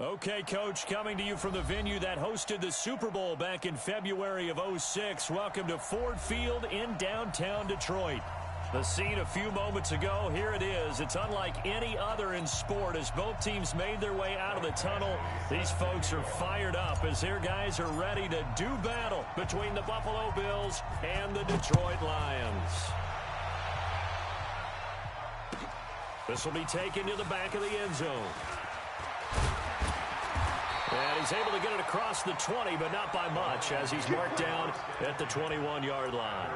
Okay, Coach, coming to you from the venue that hosted the Super Bowl back in February of '06. Welcome to Ford Field in downtown Detroit. The scene a few moments ago, here it is. It's unlike any other in sport as both teams made their way out of the tunnel. These folks are fired up as their guys are ready to do battle between the Buffalo Bills and the Detroit Lions. This will be taken to the back of the end zone. And he's able to get it across the 20, but not by much, as he's marked down at the 21-yard line.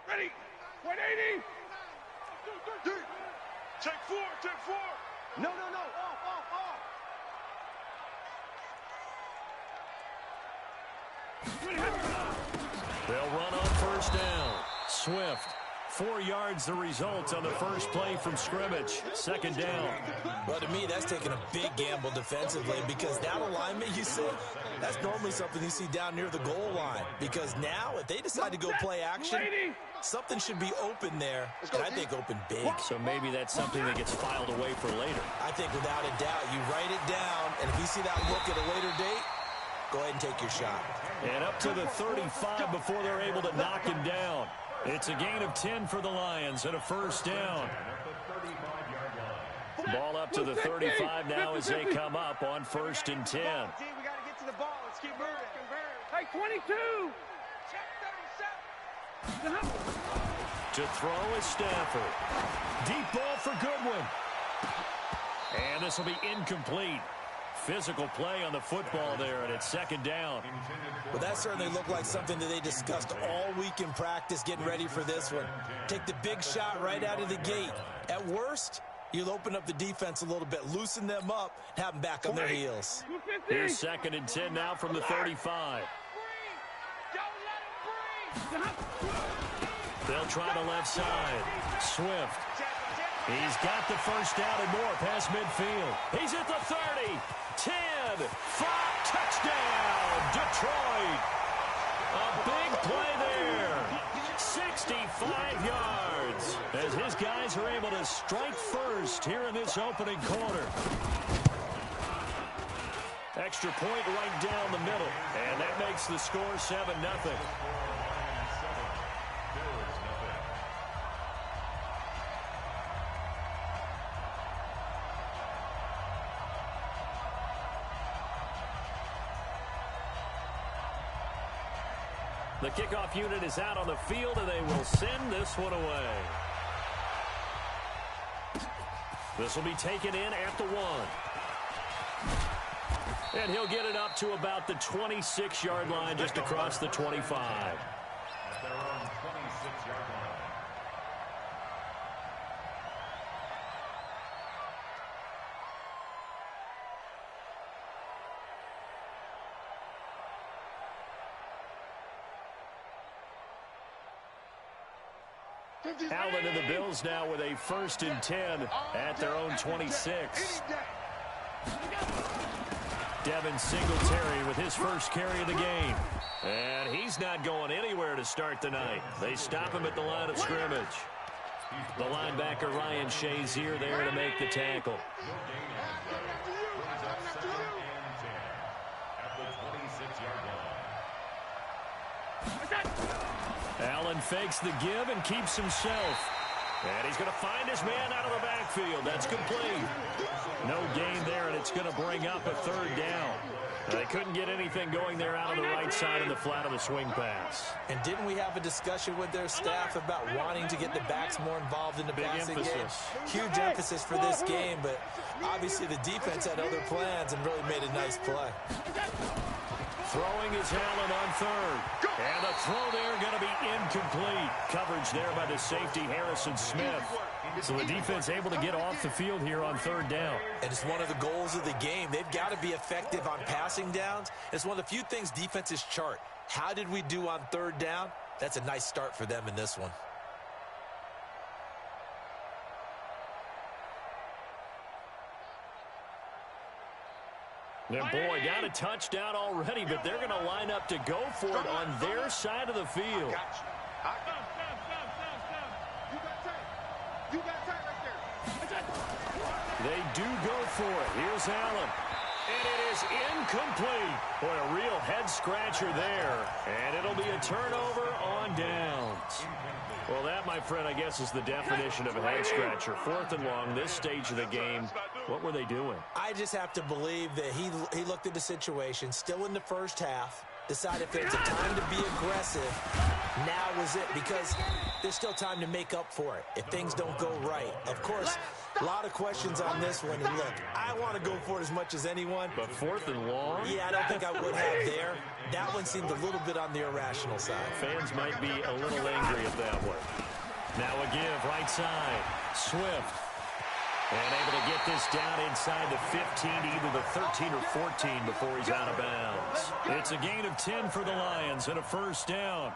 Ready? 180! Take four! No. Off! They'll run on first down. Swift. 4 yards the result on the first play from scrimmage. Second down. Well, to me, that's taking a big gamble defensively because that alignment you see, that's normally something you see down near the goal line. Because now, if they decide to go play action, something should be open there, and I think open big. So maybe that's something that gets filed away for later. I think without a doubt, you write it down, and if you see that look at a later date, go ahead and take your shot. And up to the 35 before they're able to knock him down. It's a gain of 10 for the Lions and a first down. Ball up to the 35 now as they come up on first and 10. We got to get to the ball. Let's keep moving. Hey, 22! Check 37. To throw is Stafford. Deep ball for Goodwin. And this will be incomplete. Physical play on the football there, and it's second down. Well, that certainly looked like something that they discussed all week in practice getting ready for this one. Take the big shot right out of the gate. At worst, you'll open up the defense a little bit, loosen them up, have them back on their heels. Here's second and 10 now from the 35. They'll try the left side. Swift. He's got the first down and more past midfield. He's at the 30. 10, 5, touchdown, Detroit. A big play there. 65 yards as his guys are able to strike first here in this opening quarter. Extra point right down the middle, and that makes the score 7-0. The kickoff unit is out on the field, and they will send this one away. This will be taken in at the 1. And he'll get it up to about the 26-yard line, just across the 25. At their own 26-yard line. Allen and the Bills now with a first and 10 at their own 26. Devin Singletary with his first carry of the game. And he's not going anywhere to start the night. They stop him at the line of scrimmage. The linebacker Ryan Shazier there to make the tackle. Allen fakes the give and keeps himself. And he's going to find his man out of the backfield. That's complete. No gain there, and it's going to bring up a third down. They couldn't get anything going there out on the right side in the flat of the swing pass. And didn't we have a discussion with their staff about wanting to get the backs more involved in the passing game? Huge emphasis for this game, but obviously the defense had other plans and really made a nice play. Throwing is Allen on third. And the throw there going to be incomplete. Coverage there by the safety, Harrison Smith. So the defense able to get off the field here on third down. And it's one of the goals of the game. They've got to be effective on passing downs. It's one of the few things defenses chart. How did we do on third down? That's a nice start for them in this one. And boy, got a touchdown already, but they're going to line up to go for it on their side of the field. They do go for it. Here's Allen. And it is incomplete. Boy, a real head-scratcher there. And it'll be a turnover on downs. Well, that, my friend, I guess is the definition of a head-scratcher. 4th and long, this stage of the game. What were they doing? I just have to believe that he looked at the situation, still in the first half, decided if there's a time to be aggressive, now was it, because there's still time to make up for it if things don't go right. Of course, a lot of questions on this one, and look, I want to go for it as much as anyone. But 4th and long? Yeah, I don't think I would have there. That one seemed a little bit on the irrational side. Fans might be a little angry at that one. Now a give, right side, Swift. And able to get this down inside the 15, either the 13 or 14 before he's out of bounds. It's a gain of 10 for the Lions and a first down.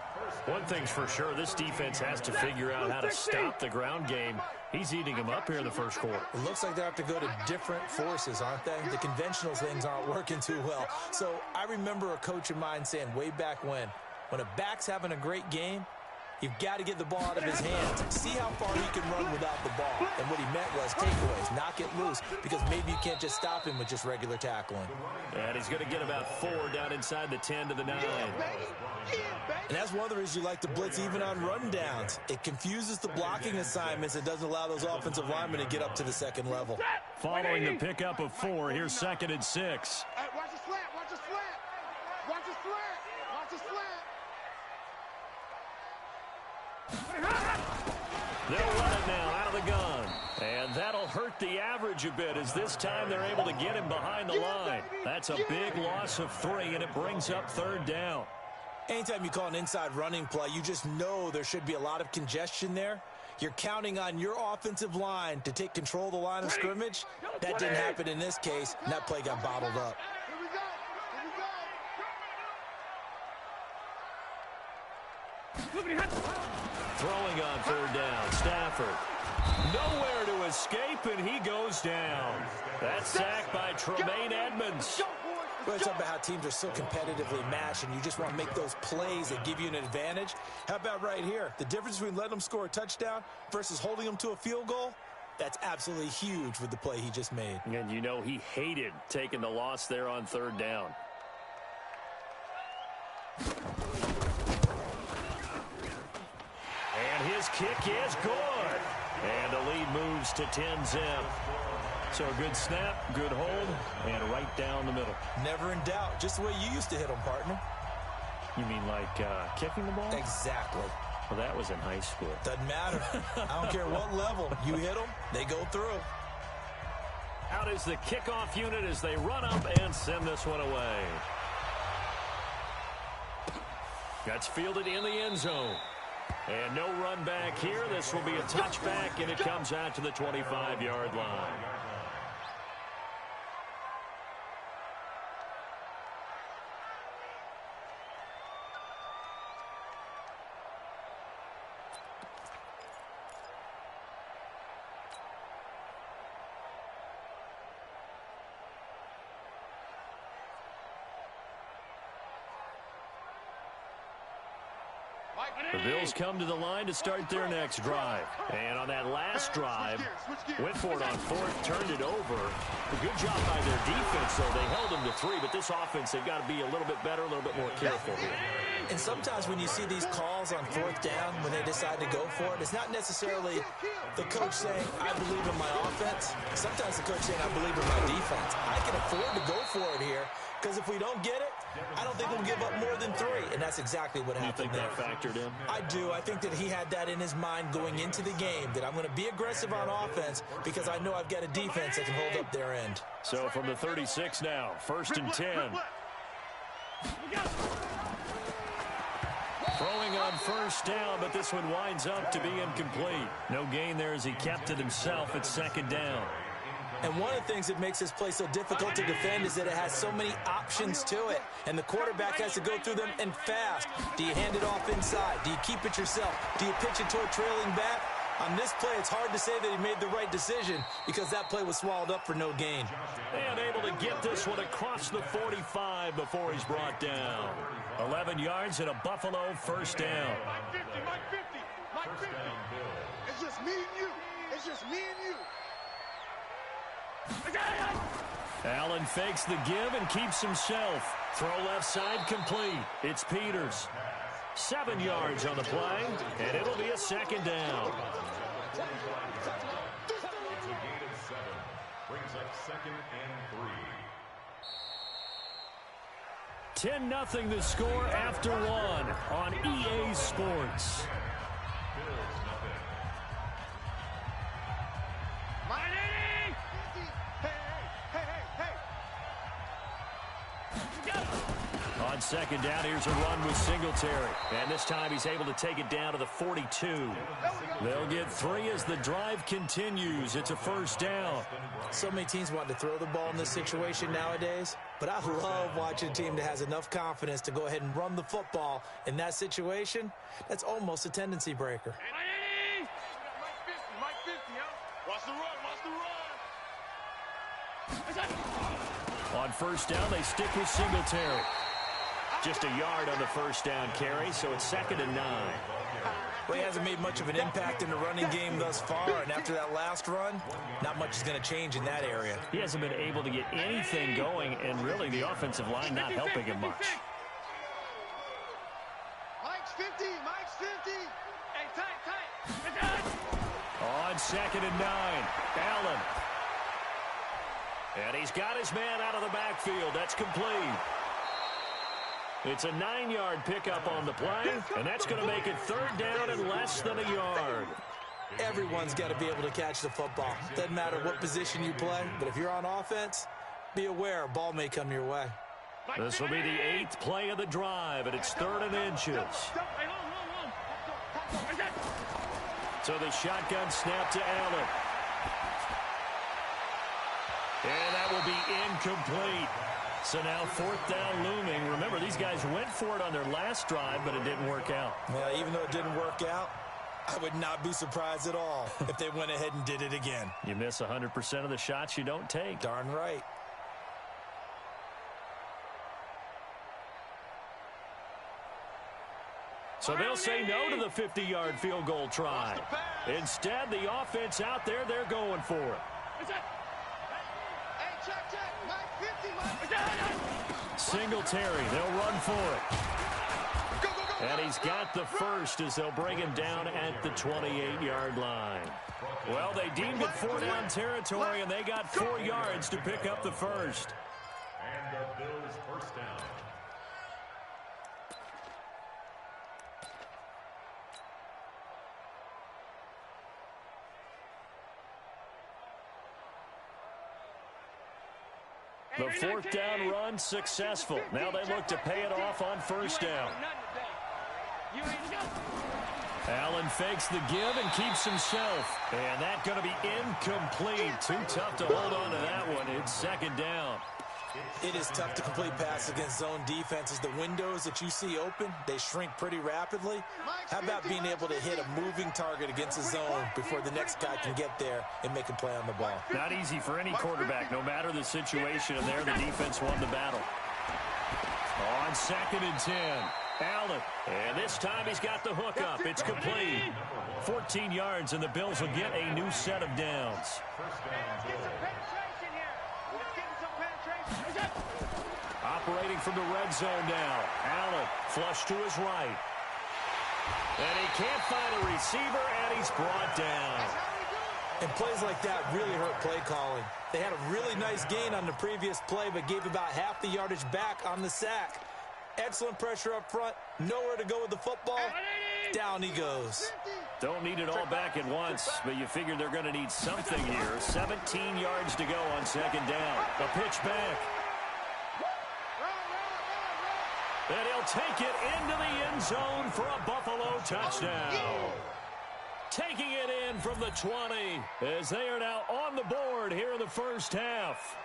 One thing's for sure, this defense has to figure out how to stop the ground game. He's eating them up here in the first quarter. It looks like they have to go to different forces, aren't they? The conventional things aren't working too well. So I remember a coach of mine saying way back when a back's having a great game, you've got to get the ball out of his hands. See how far he can run without the ball. And what he meant was takeaways, knock it loose, because maybe you can't just stop him with just regular tackling. And he's going to get about 4 down inside the 10 to the 9. And that's one of the reasons you like to blitz even on rundowns. It confuses the blocking assignments and doesn't allow those offensive linemen to get up to the second level. Following the pickup of 4, here's 2nd and 6. Hey, watch the slant, watch the slant. Watch the slant, watch the slant. They'll run it now out of the gun. And that'll hurt the average a bit as this time they're able to get him behind the line. That's a big loss of 3, and it brings up 3rd down. Anytime you call an inside running play, you just know there should be a lot of congestion there. You're counting on your offensive line to take control of the line of scrimmage. That didn't happen in this case, and that play got bottled up. Throwing on 3rd down, Stafford. Nowhere to escape, and he goes down. That's sacked by Tremaine Edmonds. Well, it's about how teams are so competitively matched, and you just want to make those plays that give you an advantage. How about right here? The difference between letting them score a touchdown versus holding them to a field goal, that's absolutely huge with the play he just made. And you know he hated taking the loss there on 3rd down. And his kick is good. And the lead moves to 10-zip. So a good snap, good hold, and right down the middle. Never in doubt. Just the way you used to hit them, partner. You mean like kicking the ball? Exactly. Well, that was in high school. Doesn't matter. I don't care what level. You hit them, they go through. Out is the kickoff unit as they run up and send this one away. That's fielded in the end zone. And no run back here. This will be a touchback, and it comes out to the 25-yard line. The Bills come to the line to start their next drive. And on that last drive, went for it on 4th, turned it over. A good job by their defense, though. They held them to 3, but this offense, they've got to be a little bit better, a little bit more careful here. And sometimes when you see these calls on 4th down, when they decide to go for it, it's not necessarily the coach saying, I believe in my offense. Sometimes the coach saying, I believe in my defense. I can afford to go for it here, because if we don't get it, I don't think we'll give up more than 3, and that's exactly what happened there. You think that factored in? I do. I think that he had that in his mind going into the game, that I'm going to be aggressive on offense because I know I've got a defense that can hold up their end. So from the 36 now, 1st and 10. Throwing on 1st down, but this one winds up to be incomplete. No gain there as he kept it himself at 2nd down. And one of the things that makes this play so difficult to defend is that it has so many options to it. And the quarterback has to go through them and fast. Do you hand it off inside? Do you keep it yourself? Do you pitch it to a trailing back? On this play, it's hard to say that he made the right decision because that play was swallowed up for no gain. And able to get this one across the 45 before he's brought down. 11 yards and a Buffalo first down. Mike 50, Mike 50, Mike 50. It's just me and you. It's just me and you. Allen fakes the give and keeps himself. Throw left side complete. It's Peters. 7 yards on the play, and it'll be a second down. It's a gain of 7. Brings up 2nd and 3. 10-0 the score after 1 on EA Sports. Bills nothing. On second down, here's a run with Singletary. And this time he's able to take it down to the 42. They'll get 3 as the drive continues. It's a first down. So many teams want to throw the ball in this situation nowadays, but I love watching a team that has enough confidence to go ahead and run the football. In that situation, that's almost a tendency breaker. Mike 50, huh? Watch the run, watch the run. On first down, they stick with Singletary. Just a yard on the first down carry, so it's 2nd and 9. Well, he hasn't made much of an impact in the running game thus far, and after that last run, not much is going to change in that area. He hasn't been able to get anything going, and really the offensive line not helping him much. Mike's 50, Mike's 50. Hey, tight. On 2nd and 9, Allen. And he's got his man out of the backfield. That's complete. It's a 9-yard pickup on the play, and that's going to make it 3rd down and less than a yard. Everyone's got to be able to catch the football. Doesn't matter what position you play, but if you're on offense, be aware a ball may come your way. This will be the 8th play of the drive, and it's 3rd and inches. So the shotgun snap to Allen. And that will be incomplete. So now 4th down looming. Remember, these guys went for it on their last drive, but it didn't work out. Well, even though it didn't work out, I would not be surprised at all if they went ahead and did it again. You miss 100% of the shots you don't take. Darn right. So they'll say no to the 50-yard field goal try. Instead, the offense out there, they're going for it. Hey, check. Mike 50, Mike. Singletary, they'll run for it. And he's got the first as they'll bring him down at the 28-yard line. Well, they deemed it 4-down territory, and they got 4 yards to pick up the first. And the Bills first down. The 4th down run successful. Now they look to pay it off on first down. Allen fakes the give and keeps himself. And that's going to be incomplete. Too tough to hold on to that one. It's 2nd down. It is tough to complete passes against zone defenses. The windows that you see open, they shrink pretty rapidly. How about being able to hit a moving target against a zone before the next guy can get there and make a play on the ball? Not easy for any quarterback, no matter the situation. And there, the defense won the battle. On 2nd and 10, Allen. And this time he's got the hook up. It's complete. 14 yards, and the Bills will get a new set of downs. Operating from the red zone now. Allen, flush to his right. And he can't find a receiver, and he's brought down. And plays like that really hurt play calling. They had a really nice gain on the previous play, but gave about half the yardage back on the sack. Excellent pressure up front. Nowhere to go with the football. Down he goes. Don't need it all back at once, but you figure they're going to need something here. 17 yards to go on 2nd down. A pitch back. And he'll take it into the end zone for a Buffalo touchdown. Taking it in from the 20 as they are now on the board here in the first half.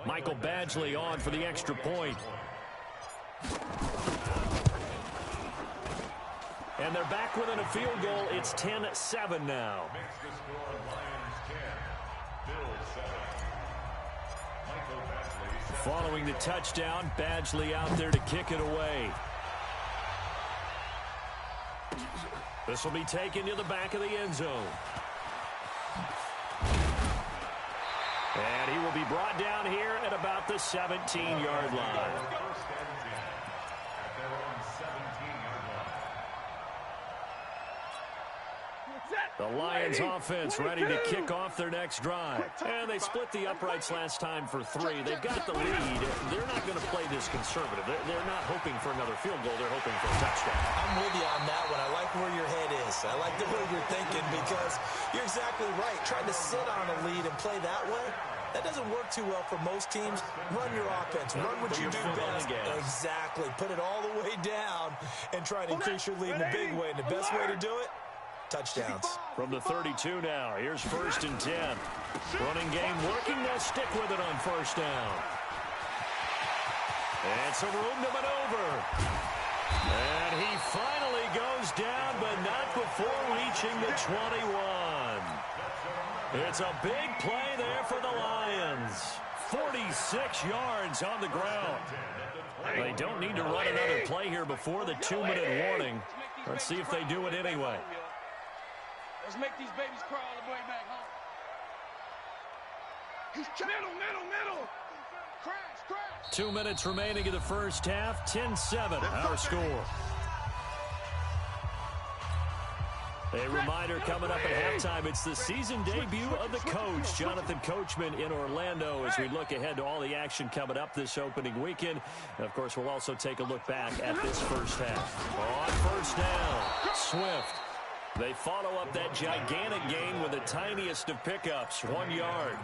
Michael Badgley on for the extra point. And they're back within a field goal. It's 10-7 now. Makes the score Lions 10, Bills 7. Michael Badgley. Following the touchdown, Badgley out there to kick it away. This will be taken to the back of the end zone. And he will be brought down here at about the 17-yard line. First and 10 at their own 17-yard line. The Lions offense ready to kick off their next drive. And they split the uprights last time for 3. They've got the lead. They're not going to play this conservative. They're not hoping for another field goal. They're hoping for a touchdown. I'm with you on that one. I like where your head is. I like the way you're thinking because you're exactly right. Trying to sit on a lead and play that way, that doesn't work too well for most teams. Run your offense. Run what you do best. Exactly. Put it all the way down and try to increase your lead in a big way. And the best way to do it, touchdowns. From the 32 now, here's 1st and 10. Running game working. They'll stick with it on 1st down. And some room to maneuver. And he finally goes down, but not before reaching the 21. It's a big play there for the Lions. 46 yards on the ground. They don't need to run another play here before the 2-minute warning. Let's see if they do it anyway. Let's make these babies crawl all the way back home. He's middle. Crash. 2 minutes remaining in the first half. 10-7, our score. A reminder coming up at halftime. It's the season debut of the coach, Jonathan Coachman, in Orlando, as we look ahead to all the action coming up this opening weekend. And, of course, we'll also take a look back at this first half. On 1st down, Swift. They follow up that gigantic gain with the tiniest of pickups, 1 yard.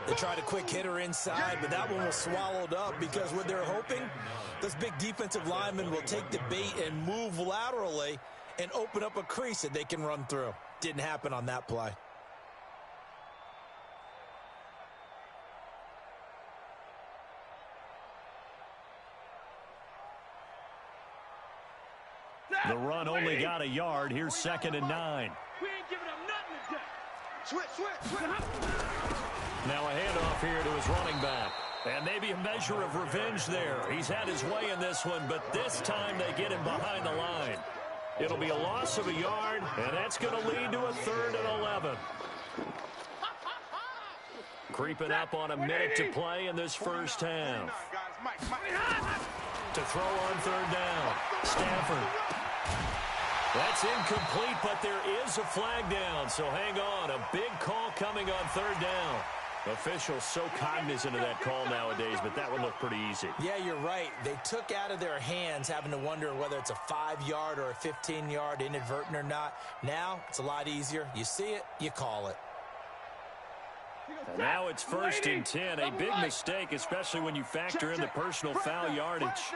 They tried a quick hitter inside, but that one was swallowed up because what they're hoping, this big defensive lineman will take the bait and move laterally and open up a crease that they can run through. Didn't happen on that play. The run only got a yard. Here's 2nd and 9. We ain't giving up nothing today. Switch. Now a handoff here to his running back. And maybe a measure of revenge there. He's had his way in this one, but this time they get him behind the line. It'll be a loss of a yard, and that's going to lead to a 3rd and 11. Creeping up on a minute to play in this first half. To throw on 3rd down. Stafford. That's incomplete, but there is a flag down, so hang on. A big call coming on 3rd down. Officials so cognizant of that call nowadays, but that one looked pretty easy. Yeah, you're right. They took out of their hands having to wonder whether it's a 5-yard or a 15-yard inadvertent or not. Now, it's a lot easier. You see it, you call it. And now it's 1st and 10. A big mistake, especially when you factor in the personal foul yardage.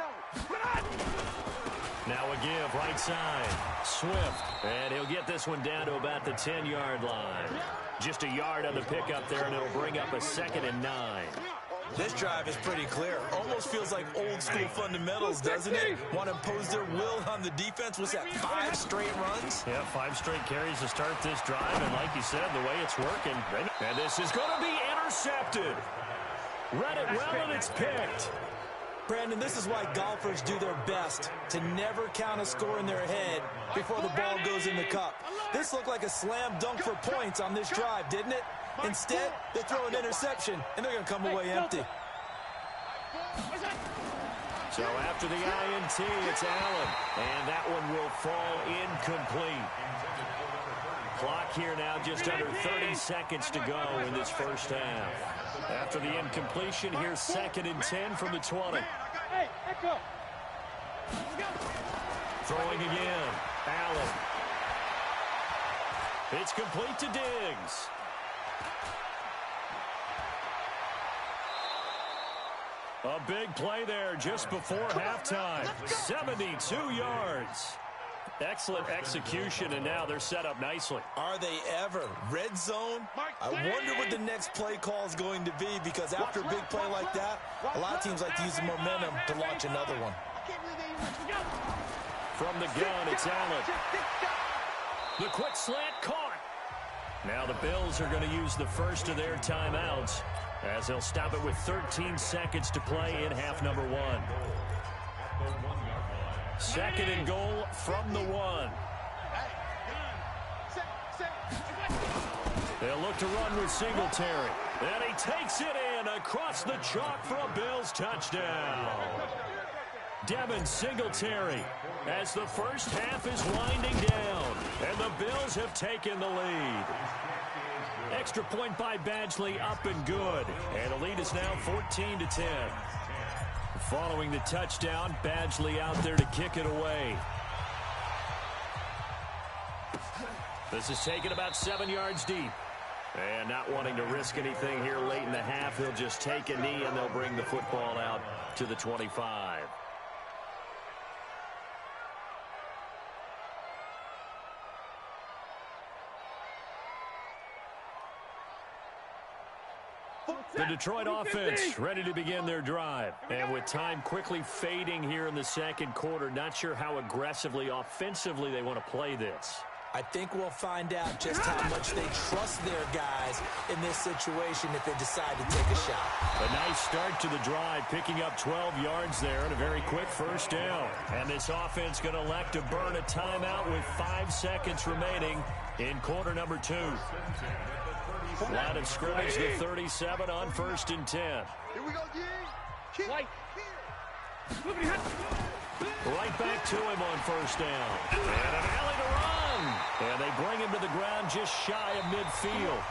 Now a give, right side. Swift. And he'll get this one down to about the 10-yard line. Just a yard on the pickup there, and it'll bring up a 2nd and 9. This drive is pretty clear. Almost feels like old-school fundamentals, doesn't it? Want to impose their will on the defense. Was that 5 straight runs? Yeah, 5 straight carries to start this drive, and like you said, the way it's working. And this is going to be intercepted. Read it well, and it's picked. Brandon, this is why golfers do their best to never count a score in their head before the ball goes in the cup. This looked like a slam dunk for points on this drive, didn't it? Instead, they throw an interception, and they're going to come away empty. So after the INT, it's Allen, and that one will fall incomplete. Clock here now just under 30 seconds to go in this first half. After the incompletion, here's 2nd and 10 from the 20. Throwing again. Allen. It's complete to Diggs. A big play there just before halftime. 72 yards. Excellent execution, and now they're set up nicely. Are they ever? Red zone? I wonder what the next play call is going to be, because after a big play like that, a lot of teams like to use the momentum to launch another one. From the gun, it's Allen. The quick slant caught. Now the Bills are going to use the first of their timeouts as they'll stop it with 13 seconds to play in half number 1. Second and goal from the 1. They'll look to run with Singletary. And he takes it in across the chalk for a Bills touchdown. Devin Singletary as the first half is winding down. And the Bills have taken the lead. Extra point by Badgley up and good. And the lead is now 14-10. Following the touchdown, Badgley out there to kick it away. This is taken about 7 yards deep. And not wanting to risk anything here late in the half, he'll just take a knee and they'll bring the football out to the 25. The Detroit offense ready to begin their drive. And with time quickly fading here in the second quarter, not sure how aggressively, offensively they want to play this. I think we'll find out just how much they trust their guys in this situation if they decide to take a shot. A nice start to the drive, picking up 12 yards there and a very quick first down. And this offense going to elect to burn a timeout with 5 seconds remaining in quarter number 2. Line of scrimmage, the 37 on 1st and 10. Here we go, G. Right back to him on first down. And an alley to run. And they bring him to the ground just shy of midfield.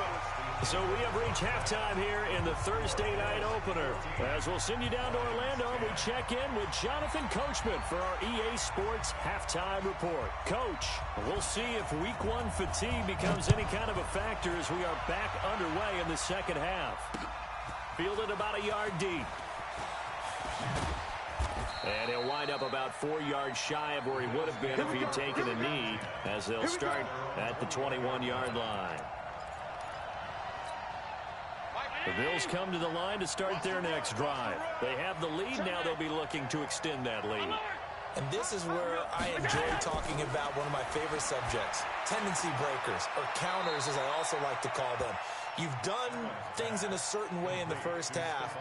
So we have reached halftime here in the Thursday night opener. As we'll send you down to Orlando, we check in with Jonathan Coachman for our EA Sports halftime report. Coach, we'll see if week 1 fatigue becomes any kind of a factor as we are back underway in the second half. Fielded about a yard deep. And he'll wind up about 4 yards shy of where he would have been if he had taken a knee, as they'll start at the 21-yard line. The Bills come to the line to start their next drive. They have the lead. Now they'll be looking to extend that lead. And this is where I enjoy talking about one of my favorite subjects, tendency breakers, or counters as I also like to call them. You've done things in a certain way in the first half,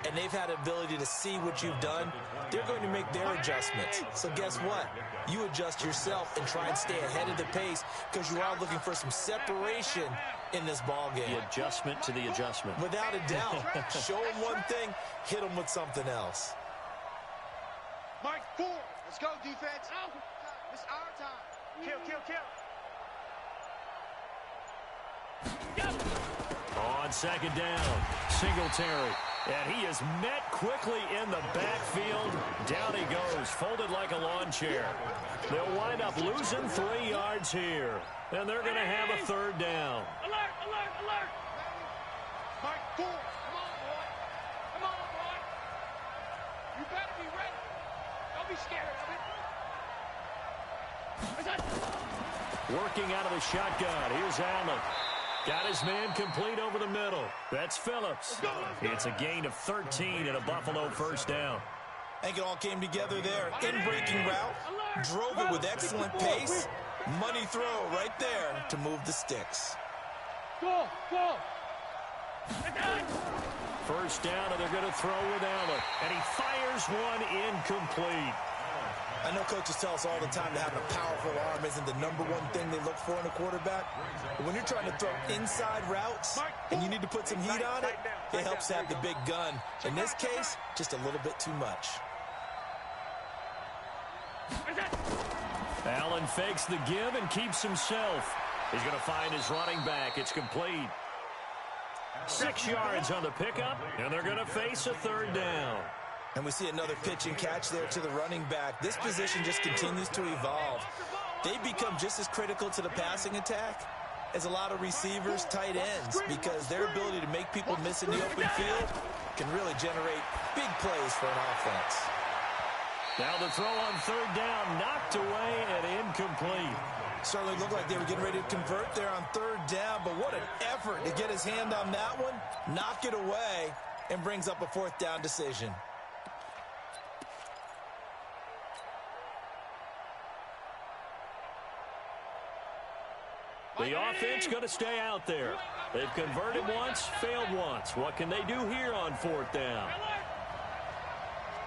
and they've had the ability to see what you've done. They're going to make their adjustments. So guess what? You adjust yourself and try and stay ahead of the pace because you are looking for some separation in this ball game. The adjustment to the adjustment. Without a doubt. Show them one thing, hit them with something else. Mike 4. Let's go, defense. It's our time. Kill. On second down, Singletary. And he is met quickly in the backfield. Down he goes, folded like a lawn chair. They'll wind up losing 3 yards here. And they're going to have a third down. Alert, alert, alert. Mike 4. Come on, boy. Come on, boy. You better be ready. Don't be scared of it. Working out of the shotgun. Here's Allen. Got his man complete over the middle. That's Phillips. It's a gain of 13 and a Buffalo first down. I think it all came together there. In-breaking route. Drove it with excellent pace. Money throw right there to move the sticks. Go. First down, and they're going to throw with Allen. And he fires one incomplete. I know coaches tell us all the time that having a powerful arm isn't the #1 thing they look for in a quarterback. But when you're trying to throw inside routes and you need to put some heat on it, it helps to have the big gun. In this case, just a little bit too much. Allen fakes the give and keeps himself. He's going to find his running back. It's complete. 6 yards on the pickup, and they're going to face a third down. And we see another pitch and catch there to the running back. This position just continues to evolve. They become just as critical to the passing attack as a lot of receivers, tight ends, because their ability to make people miss in the open field can really generate big plays for an offense. Now the throw on third down, knocked away and incomplete. Certainly looked like they were getting ready to convert there on third down, but what an effort to get his hand on that one, knock it away, and brings up a fourth down decision. The offense going to stay out there. They've converted once, failed once. What can they do here on fourth down?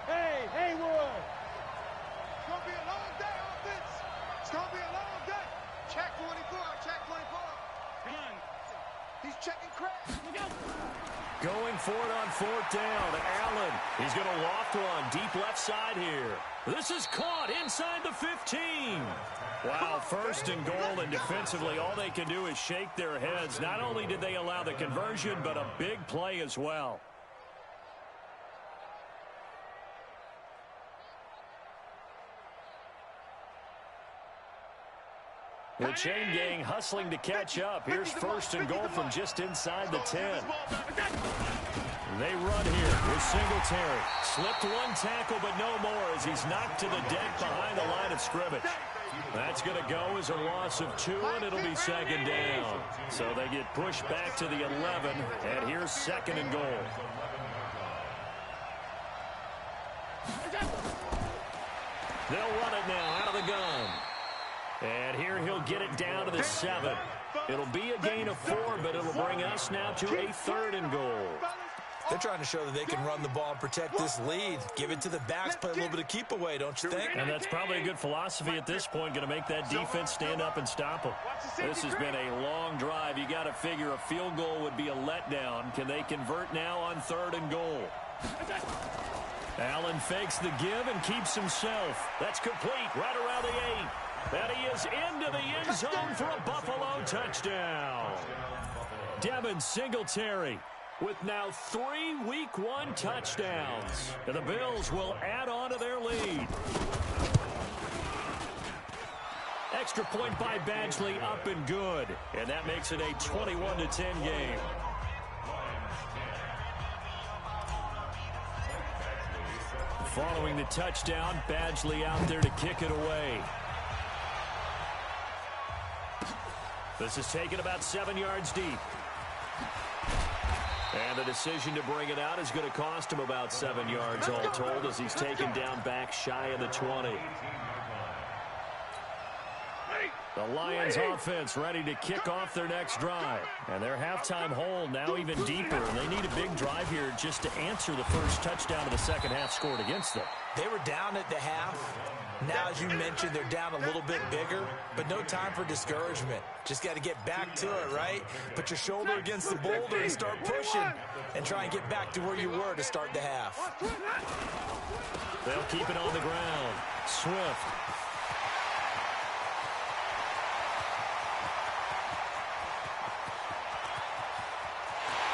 Hey, Haywood. It's going to be a long day, offense. It's going to be a long day. Check 24, check 24. Come on. He's checking cracks. Going for it on fourth down. Allen, he's going to loft one deep left side here. This is caught inside the 15. Wow, first and goal, and defensively all they can do is shake their heads. Not only did they allow the conversion, but a big play as well. The chain gang hustling to catch up. Here's first and goal from just inside the 10. They run here with Singletary. Slipped one tackle, but no more as he's knocked to the deck behind the line of scrimmage. That's going to go as a loss of 2, and it'll be second down. So they get pushed back to the 11, and here's second and goal. They'll run it now out of the gun. And here he'll get it down to the 7. It'll be a gain of 4, but it'll bring us now to a third and goal. They're trying to show that they can run the ball and protect this lead. Give it to the backs, play a little bit of keep away, don't you think? And that's probably a good philosophy at this point, going to make that defense stand up and stop them. This has been a long drive. You got to figure a field goal would be a letdown. Can they convert now on third and goal? Allen fakes the give and keeps himself. That's complete right around the 8. And he is into the end zone for a Buffalo touchdown. Devin Singletary with now 3 Week 1 touchdowns. And the Bills will add on to their lead. Extra point by Badgley up and good. And that makes it a 21-10 game. Following the touchdown, Badgley out there to kick it away. This is taken about 7 yards deep. And the decision to bring it out is going to cost him about 7 yards all told as he's taken down back shy of the 20. The Lions offense ready to kick off their next drive. And their halftime hole now even deeper. And they need a big drive here just to answer the first touchdown of the second half scored against them. They were down at the half. Now, as you mentioned, they're down a little bit bigger, but no time for discouragement. Just got to get back to it, right? Put your shoulder against the boulder and start pushing and try and get back to where you were to start the half. They'll keep it on the ground. Swift.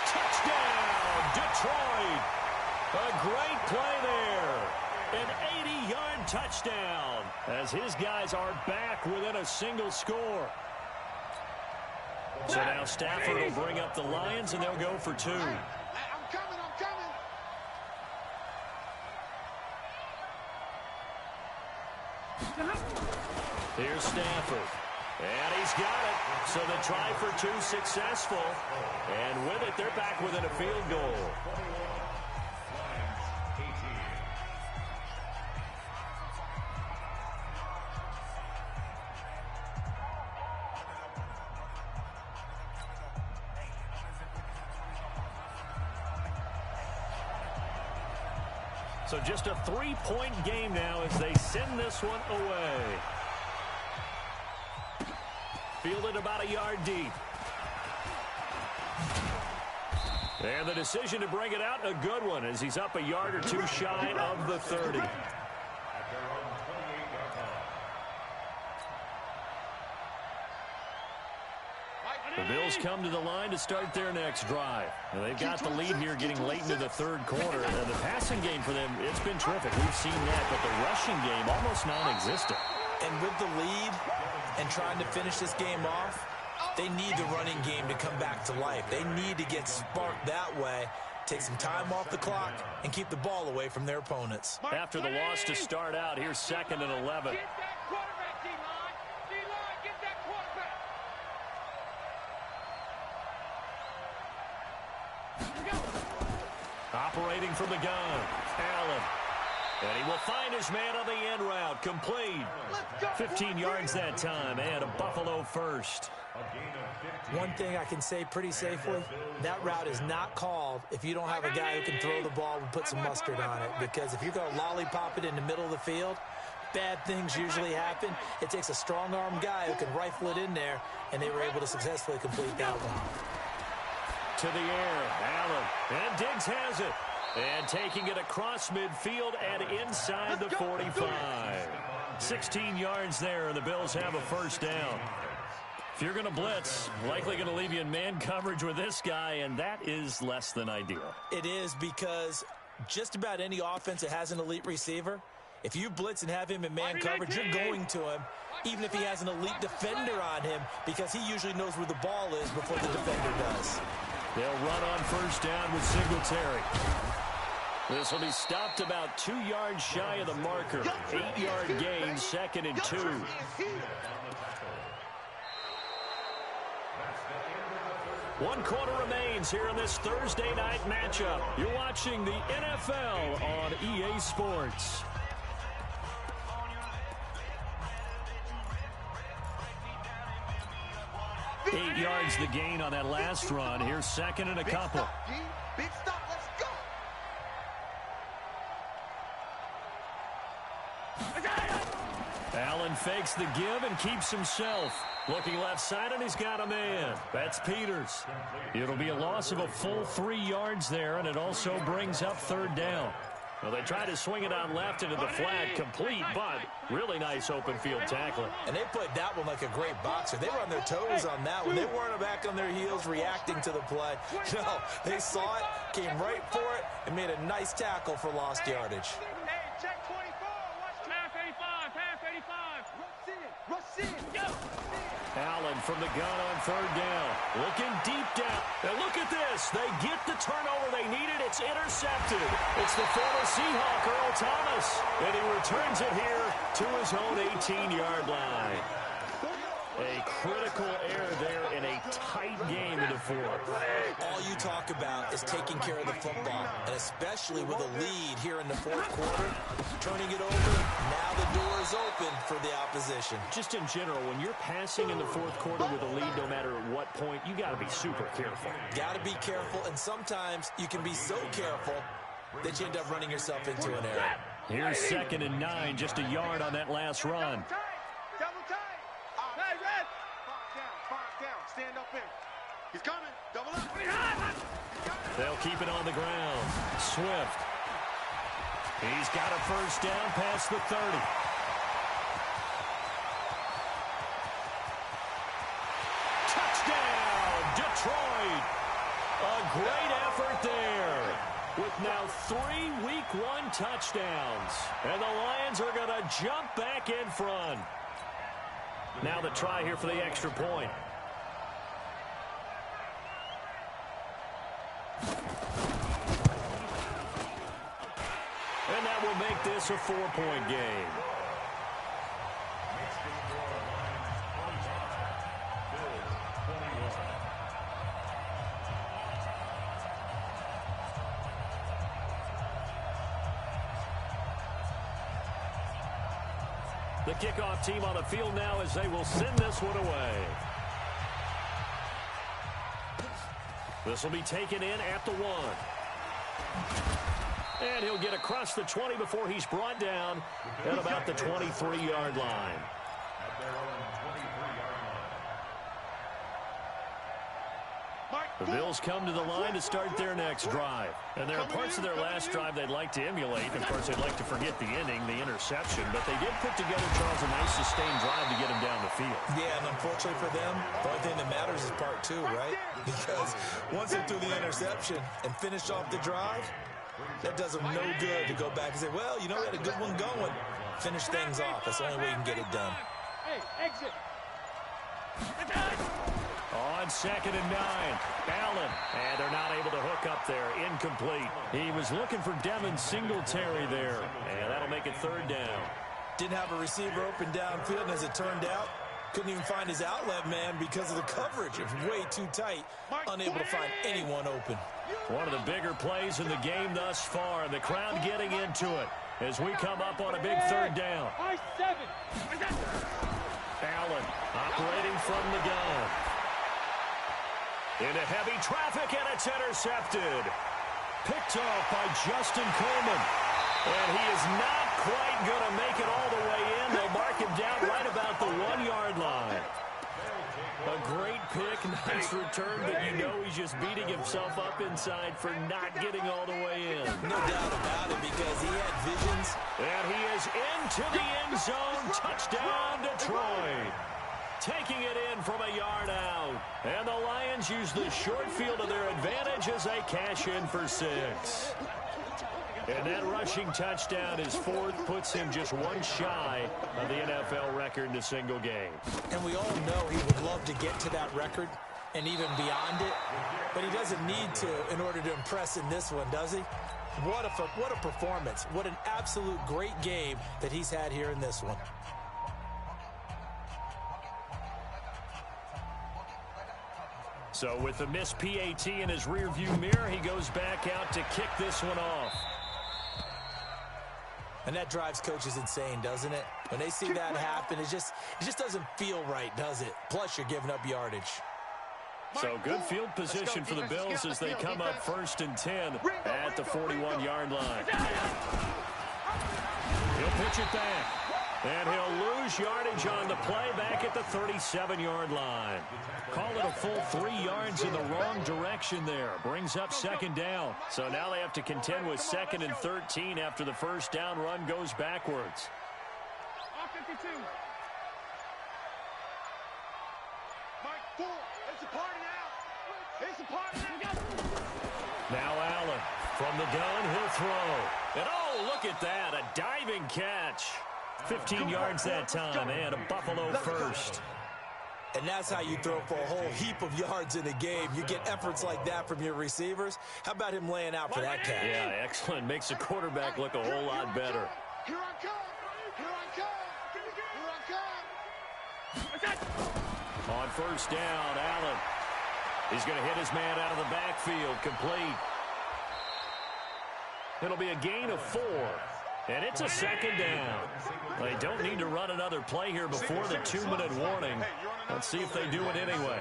Touchdown, Detroit. A great play there. An 80-yard touchdown as his guys are back within a single score. So now Stafford will bring up the Lions, and they'll go for 2. I'm coming. Here's Stafford. And he's got it. So the try for 2 successful. And with it, they're back within a field goal. So just a 3-point game now as they send this one away. Fielded about a yard deep. And the decision to bring it out, a good one, as he's up a yard or 2 shy of the 30. The Bills come to the line to start their next drive. Now they've got the lead here getting late into the third quarter. And the passing game for them, it's been terrific. We've seen that, but the rushing game almost non-existent. And with the lead and trying to finish this game off, they need the running game to come back to life. They need to get sparked that way take some time off the clock, and keep the ball away from their opponents. After the loss to start out, here's 2nd and 11. Get that quarterback, D-line. D-line, get that quarterback. Operating from the gun, Allen. And he will find his man on the end route. Complete. 15 yards that time, and a Buffalo first. One thing I can say pretty safely, that route is not called if you don't have a guy who can throw the ball and put some mustard on it. Because if you're going to lollipop it in the middle of the field, bad things usually happen. It takes a strong-arm guy who can rifle it in there, and they were able to successfully complete that one. To the air, Allen, and Diggs has it. And taking it across midfield and inside the 45. 16 yards there, and the Bills have a first down. If you're going to blitz, likely going to leave you in man coverage with this guy, and that is less than ideal. It is, because just about any offense that has an elite receiver, if you blitz and have him in man coverage, you're going to him, even if he has an elite defender on him, because he usually knows where the ball is before the defender does. They'll run on first down with Singletary. This will be stopped about 2 yards shy of the marker. 8-yard gain, 2nd and 2. 1 quarter remains here in this Thursday night matchup. You're watching the NFL on EA Sports. Eight yards the gain on that last run. Here's 2nd and a couple. Big stop, let's go. Allen fakes the give and keeps himself. Looking left side, and he's got a man. That's Peters. It'll be a loss of a full 3 yards there, and it also brings up 3rd down. Well, they try to swing it on left into the flat, complete, but really nice open field tackling. And they played that one like a great boxer. They were on their toes on that one. They weren't back on their heels reacting to the play. No, they saw it, came right for it, and made a nice tackle for lost yardage. Hey, check 24. Watch pass 85. Pass 85. Rush in. Go. Allen from the gun on 3rd down. Looking deep down. And look at this. They get the turnover they needed. It's intercepted. It's the former Seahawk, Earl Thomas. And he returns it here to his own 18-yard line. A critical error there in a tight game in the fourth. All you talk about is taking care of the football, and especially with a lead here in the 4th quarter, turning it over, now the door is open for the opposition. Just in general, when you're passing in the 4th quarter with a lead, no matter at what point, you got to be super careful. Got to be careful, and sometimes you can be so careful that you end up running yourself into an error. Here's 2nd and 9, just a yard on that last run. Double tight. Hey, red. Five down. Stand up in. He's coming. Double up. They'll keep it on the ground. Swift. He's got a first down past the 30. Touchdown, Detroit. A great effort there. With now 3 Week 1 touchdowns. And the Lions are going to jump back in front. Now the try here for the extra point. And that will make this a 4-point game. The kickoff team on the field now as they will send this one away. This will be taken in at the 1. And he'll get across the 20 before he's brought down at about the 23-yard line. The Bills come to the line to start their next drive. And there are parts of their last drive they'd like to emulate. Of course, they'd like to forget the ending, the interception. But they did put together, Charles, a nice sustained drive to get them down the field. Yeah, and unfortunately for them, the only thing that matters is part 2, right? Because once they threw the interception and finished off the drive, that does them no good to go back and say, well, you know, we had a good one going. Finish things off. That's the only way you can get it done. Hey, exit. On 2nd and 9, Allen, and they're not able to hook up there. Incomplete. He was looking for Devin Singletary there, and that'll make it 3rd down. Didn't have a receiver open downfield, and as it turned out, couldn't even find his outlet man because of the coverage. It was way too tight, unable to find anyone open. One of the bigger plays in the game thus far, and the crowd getting into it as we come up on a big 3rd down. Allen operating from the gun. Into heavy traffic, and it's intercepted. Picked off by Justin Coleman. And he is not quite going to make it all the way in. They'll mark him down right about the 1-yard line. A great pick, nice return, but you know he's just beating himself up inside for not getting all the way in. No doubt about it, because he had visions. And he is into the end zone. Touchdown, Detroit. Taking it in from a yard out. And the Lions use the short field to their advantage as they cash in for 6. And that rushing touchdown is 4th, puts him just one shy of the NFL record in a single game. And we all know he would love to get to that record and even beyond it, but he doesn't need to in order to impress in this one, does he? What a performance. What an absolute great game that he's had here in this one. So with the missed PAT in his rearview mirror, he goes back out to kick this one off. And that drives coaches insane, doesn't it? When they see that happen, it just doesn't feel right, does it? Plus, you're giving up yardage. So good field position for the Bills as they come up 1st and 10 at the 41-yard line. He'll pitch it back. And he'll lose yardage on the play back at the 37-yard line. Call it a full 3 yards in the wrong direction there. Brings up 2nd down. So now they have to contend with 2nd and 13 after the 1st down run goes backwards. Now Allen from the gun, he'll throw. And oh, look at that, a diving catch. 15 yards that time, and a Buffalo first. And that's how you throw for a whole heap of yards in a game. You get efforts like that from your receivers. How about him laying out for that catch? Yeah, excellent. Makes the quarterback look a whole lot better. Here I come. Here I come. Here I come. On 1st down, Allen. He's going to hit his man out of the backfield. Complete. It'll be a gain of 4. And it's a 2nd down. They don't need to run another play here before the 2-minute warning. Let's see if they do it anyway.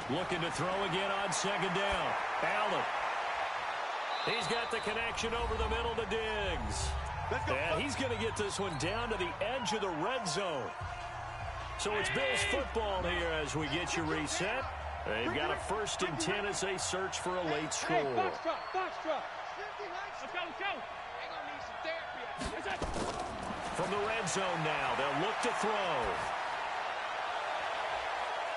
Looking to throw again on 2nd down. Allen. He's got the connection over the middle to Diggs. And he's going to get this one down to the edge of the red zone. So it's Bills football here as we get you reset. They've got a 1st and 10 as they search for a late score. Let's go. From the red zone now, they'll look to throw.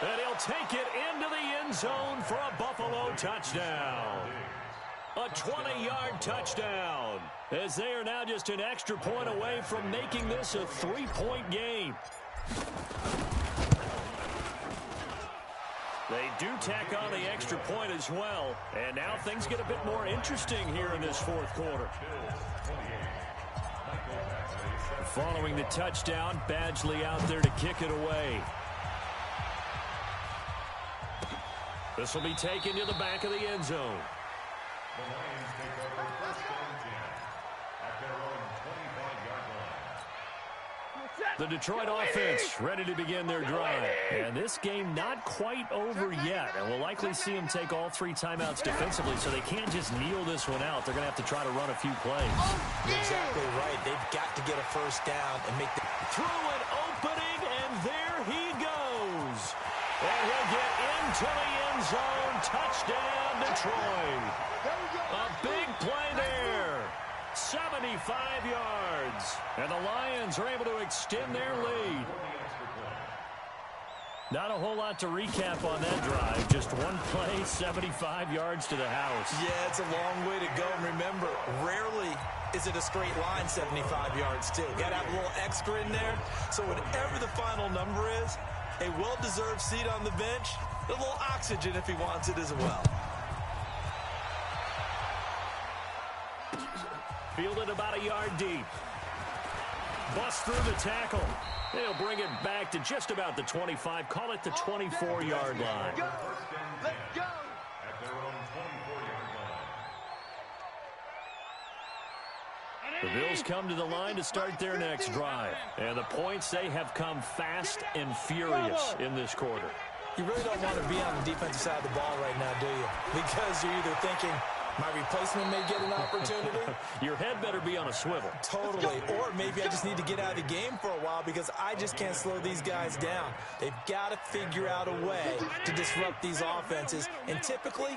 And he'll take it into the end zone for a Buffalo touchdown. A 20-yard touchdown, as they are now just an extra point away from making this a 3-point game. They do tack on the extra point as well, and now things get a bit more interesting here in this 4th quarter. Following the touchdown, Badgley out there to kick it away. This will be taken to the back of the end zone. The Lions take over 1st and 10 at their own 25-yard line. The Detroit offense ready to begin their drive. And this game not quite over yet. And we'll likely see them take all 3 timeouts defensively, so they can't just kneel this one out. They're going to have to try to run a few plays. You're exactly right. They've got to get a 1st down and make the... Through an opening, and there he goes. And he'll get into the end zone. Touchdown, Detroit. A big play there. 75 yards. And the Lions are able to extend their lead. Not a whole lot to recap on that drive. Just one play, 75 yards to the house. Yeah, it's a long way to go. And remember, rarely is it a straight line 75 yards, too. Got to have a little extra in there. So whatever the final number is, a well-deserved seat on the bench, a little oxygen if he wants it as well. Fielded about a yard deep. Bust through the tackle. They'll bring it back to just about the 25. Call it the 24-yard line. Go. Let's go. At their own 24-yard line. The Bills come to the line to start their next drive. And the points, they have come fast and furious in this quarter. You really don't want to be on the defensive side of the ball right now, do you? Because you're either thinking, my replacement may get an opportunity. Your head better be on a swivel. Totally. Or maybe I just need to get out of the game for a while because I just can't slow these guys down. They've got to figure out a way to disrupt these offenses. And typically,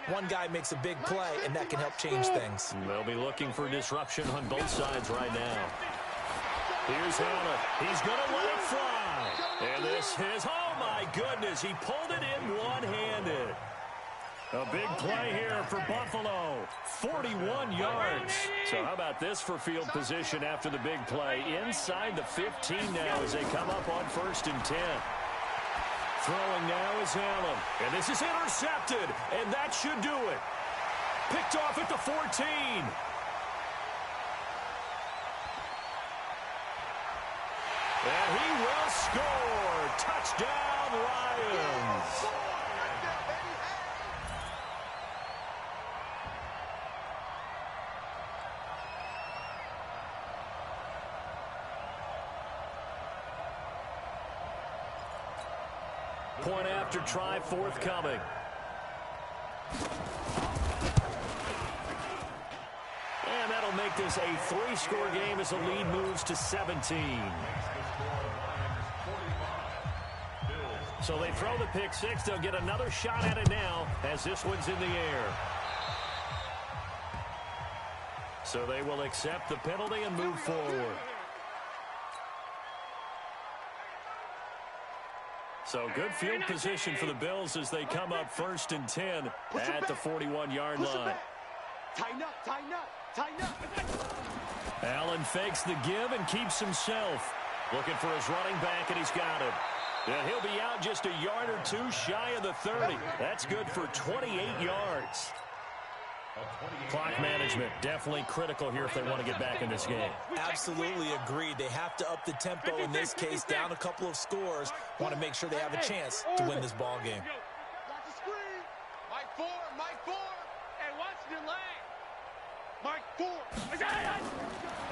one guy makes a big play, and that can help change things. They'll be looking for disruption on both sides right now. Here's Allen. He's going to let it fly. And this is, oh my goodness, he pulled it in one-handed. A big play here for Buffalo, 41 yards. So how about this for field position after the big play? Inside the 15 now as they come up on 1st and 10. Throwing now is Allen. And this is intercepted, and that should do it. Picked off at the 14. And he will score. Touchdown, Lions. Point after try forthcoming. And that'll make this a 3-score game as the lead moves to 17. So they throw the pick six. They'll get another shot at it now as this one's in the air. So they will accept the penalty and move forward. So good field position for the Bills as they come up 1st and 10 at the 41-yard line. Tighten up, tighten up, tighten up. Allen fakes the give and keeps himself. Looking for his running back, and he's got him. And he'll be out just a yard or two shy of the 30. That's good for 28 yards. Clock management definitely critical here if they want to get back in this game. Absolutely agreed. They have to up the tempo in this case, down a couple of scores. Want to make sure they have a chance to win this ball game. Watch the screen. Mike 4, Mike 4. And watch the delay. Mike 4.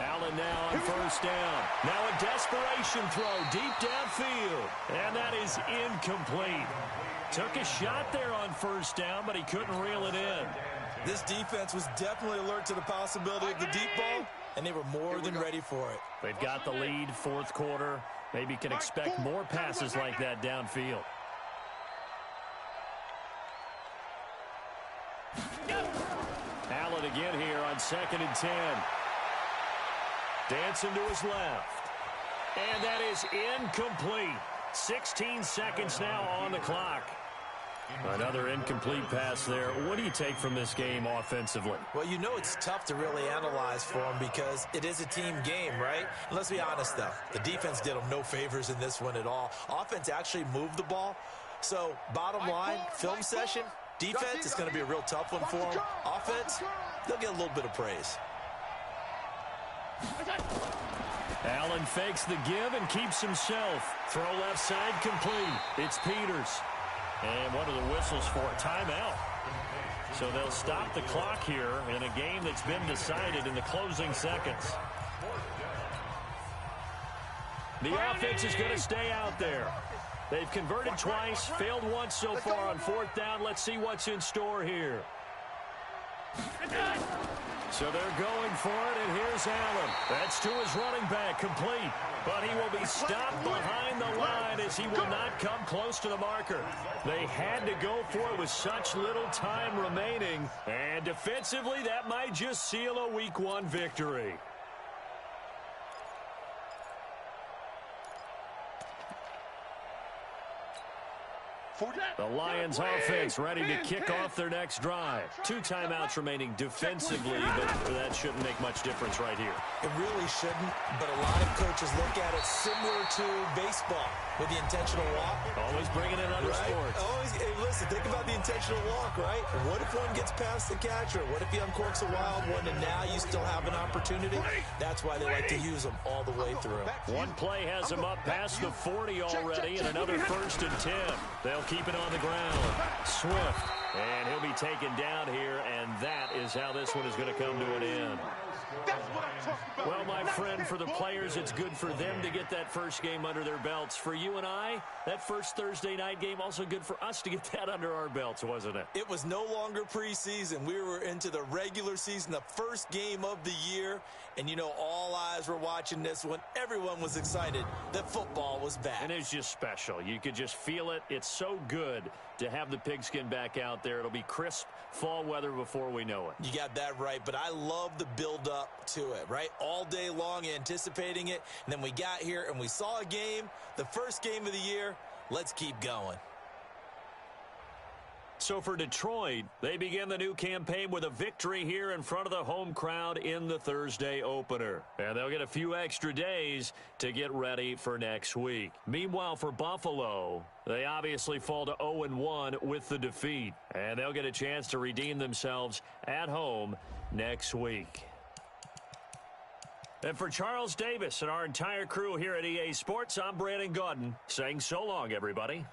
Allen now on 1st down. Now a desperation throw deep downfield. And that is incomplete. Took a shot there on 1st down, but he couldn't reel it in. This defense was definitely alert to the possibility of the deep ball, and they were more than ready for it. They've got the lead, 4th quarter. Maybe can expect more passes like that downfield. Allen again here on 2nd and 10. Dancing to his left. And that is incomplete. 16 seconds now on the clock. Another incomplete pass there. What do you take from this game offensively? Well, you know it's tough to really analyze for them because it is a team game, right? And let's be honest, though. The defense did them no favors in this one at all. Offense actually moved the ball. So, bottom line, film session, defense is going to be a real tough one for them. Offense, they'll get a little bit of praise. Allen fakes the give and keeps himself. Throw left side complete. It's Peters. And what are the whistles for? A timeout. So they'll stop the clock here in a game that's been decided in the closing seconds. The offense is going to stay out there. They've converted twice, failed once so far on 4th down. Let's see what's in store here. So they're going for it, and here's Allen. That's to his running back, complete. But he will be stopped behind the line as he will not come close to the marker. They had to go for it with such little time remaining. And defensively, that might just seal a Week 1 victory. The Lions offense ready to kick off their next drive. 2 timeouts remaining defensively, but that shouldn't make much difference right here. It really shouldn't, but a lot of coaches look at it similar to baseball with the intentional walk. Always bringing in other sports. Always, hey, listen, think about the intentional walk, right? What if one gets past the catcher? What if he uncorks a wild one and now you still have an opportunity? That's why they like to use them all the way through. One play has him up past the 40 already, and another 1st and 10. They'll keep it on the ground. Swift, and he'll be taken down here, and that is how this one is going to come to an end. Well, my friend, for the players, it's good for them to get that first game under their belts. For you and I, that first Thursday night game, also good for us to get that under our belts, wasn't it? It was no longer preseason. We were into the regular season, the first game of the year. And, you know, all eyes were watching this one. Everyone was excited that football was back. And it's just special. You could just feel it. It's so good to have the pigskin back out there. It'll be crisp fall weather before we know it. You got that right, but I love the build-up to it, right? All day long anticipating it, and then we got here and we saw a game, the first game of the year. Let's keep going. So for Detroit, they begin the new campaign with a victory here in front of the home crowd in the Thursday opener. And they'll get a few extra days to get ready for next week. Meanwhile, for Buffalo, they obviously fall to 0-1 with the defeat. And they'll get a chance to redeem themselves at home next week. And for Charles Davis and our entire crew here at EA Sports, I'm Brandon Gaudin saying so long, everybody.